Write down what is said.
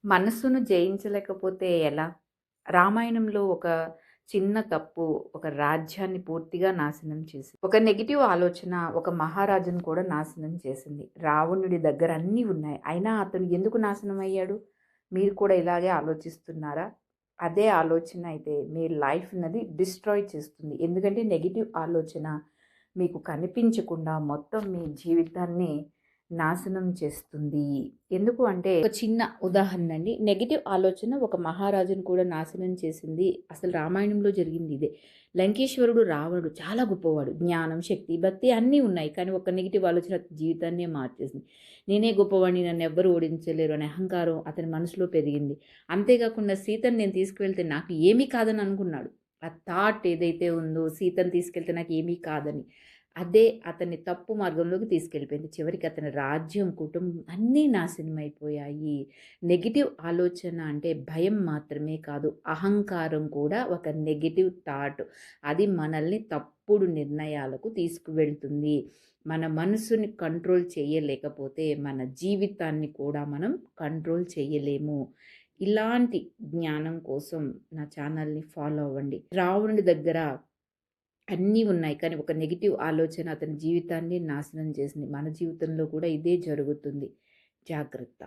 మనస్సును జయించలేకపోతే ఎలా? రామాయణంలో ఒక చిన్న తప్పు ఒక రాజ్యాన్ని పూర్తిగా నాశనం చేసింది. ఒక నెగెటివ్ ఆలోచన ఒక మహారాజును కూడా నాశనం చేసింది. రావణుడి దగ్గర అన్నీ ఉన్నాయి. అయినా అతను ఎందుకు నాశనం అయ్యాడు? మీరు కూడా ఇలాగే ఆలోచిస్తున్నారా? అదే ఆలోచన అయితే మీ లైఫ్‌నది డిస్ట్రాయ్ చేస్తుంది. ఎందుకంటే నెగెటివ్ ఆలోచన మీకు కనిపించకుండా మొత్తం మీ జీవితాన్ని నాశనం చేస్తుంది. ఎందుకు అంటే ఒక చిన్న ఉదాహరణ అండి. నెగెటివ్ ఆలోచన ఒక మహారాజును కూడా నాశనం చేసింది. అసలు రామాయణంలో జరిగింది ఇదే. లంకేశ్వరుడు రావణుడు చాలా గొప్పవాడు. జ్ఞానం, శక్తి, భక్తి అన్నీ ఉన్నాయి. కానీ ఒక నెగెటివ్ ఆలోచన అతని జీవితాన్నే మార్చేసింది. నేనే గొప్పవాడిని, నన్నెవ్వరు ఓడించలేరు అనే అహంకారం అతని మనసులో పెరిగింది. అంతేకాకుండా సీతను నేను తీసుకువెళ్తే నాకు ఏమీ కాదని అనుకున్నాడు. ఆ థాట్ ఏదైతే ఉందో సీతను తీసుకెళ్తే నాకు ఏమీ కాదని. అదే అతన్ని తప్పు మార్గంలోకి తీసుకెళ్ళిపోయింది. చివరికి అతని రాజ్యం, కుటుంబం అన్నీ నాశనమైపోయాయి. నెగెటివ్ ఆలోచన అంటే భయం మాత్రమే కాదు, అహంకారం కూడా ఒక నెగెటివ్ థాట్. అది మనల్ని తప్పుడు నిర్ణయాలకు తీసుకువెళ్తుంది. మన మనసుని కంట్రోల్ చేయలేకపోతే మన జీవితాన్ని కూడా మనం కంట్రోల్ చేయలేము. ఇలాంటి జ్ఞానం కోసం నా ఛానల్‌ని ఫాలో అవ్వండి. రావణుడి దగ్గర అన్నీ ఉన్నాయి. కానీ ఒక నెగెటివ్ ఆలోచన అతని జీవితాన్ని నాశనం చేసింది. మన జీవితంలో కూడా ఇదే జరుగుతుంది. జాగ్రత్త.